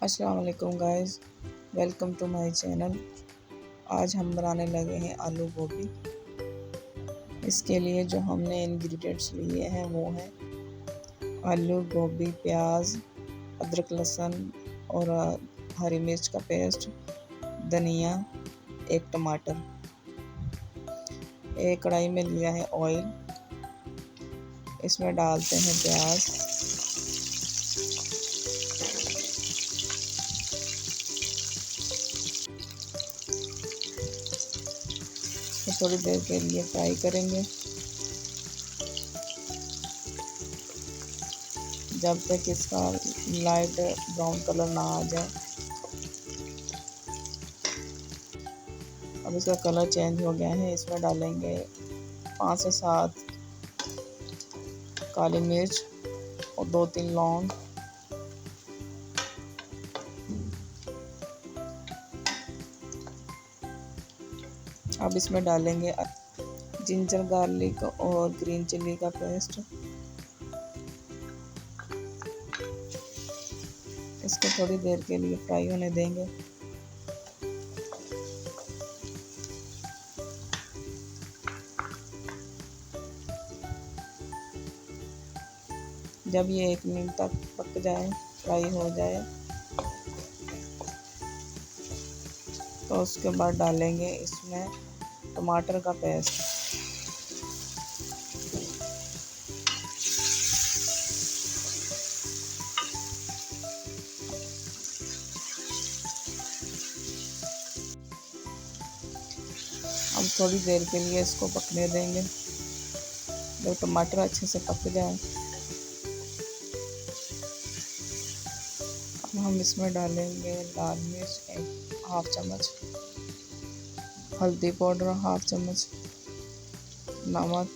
अस्सलाम वालेकुम guys, welcome to my channel. आज हम बनाने लगे हैं आलू गोभी। इसके लिए जो हमने इंग्रेडिएंट्स लिए हैं वो हैं आलू गोभी, प्याज, अदरक लहसुन और हरी मिर्च का पेस्ट, धनिया, एक टमाटर। एक कढ़ाई में लिया है ऑयल, इसमें डालते हैं प्याज। तो थोड़ी देर के लिए फ्राई करेंगे जब तक इसका लाइट ब्राउन कलर ना आ जाए। अब इसका कलर चेंज हो गया है। इसमें डालेंगे 5 से 7 काली मिर्च और 2-3 लौंग। अब इसमें डालेंगे जिंजर गार्लिक और ग्रीन चिल्ली का पेस्ट। इसको थोड़ी देर के लिए फ्राई होने देंगे। जब ये 1 मिनट तक पक जाए, फ्राई हो जाए, तो उसके बाद डालेंगे इसमें टमाटर का पेस्ट। अब थोड़ी देर के लिए इसको पकने देंगे जब टमाटर अच्छे से पक जाए। अब हम इसमें डालेंगे लाल मिर्च 1/2 चम्मच, हल्दी पाउडर 1/2 चम्मच, नमक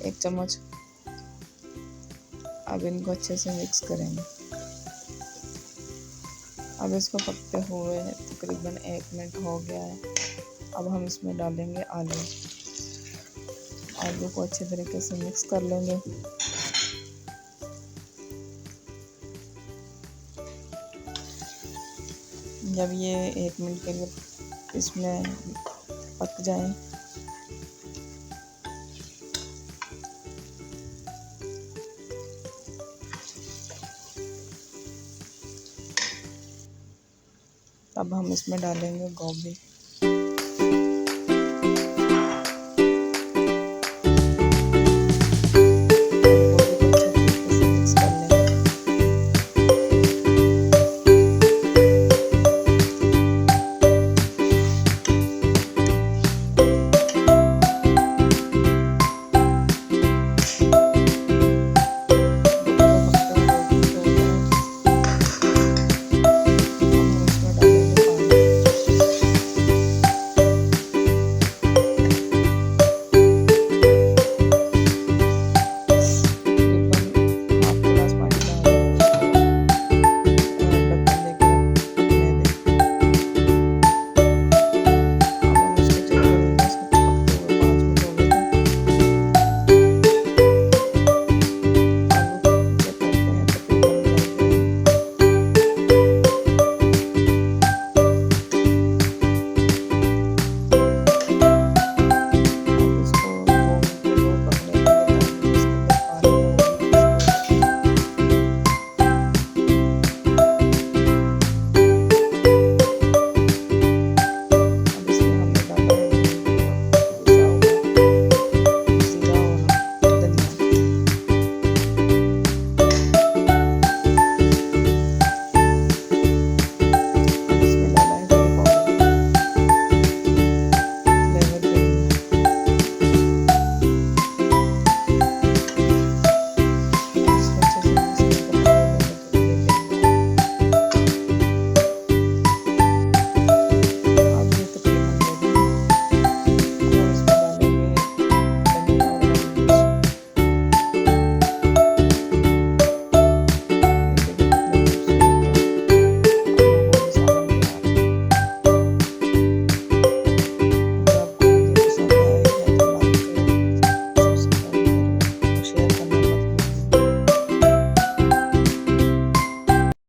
1 चम्मच। अब इनको अच्छे से मिक्स करेंगे। अब इसको पकते हुए तकरीबन 1 मिनट हो गया है। अब हम इसमें डालेंगे आलू। आलू को अच्छे तरीके से मिक्स कर लेंगे। जब ये 1 मिनट के लिए इसमें पक जाए, तब हम इसमें डालेंगे गोभी।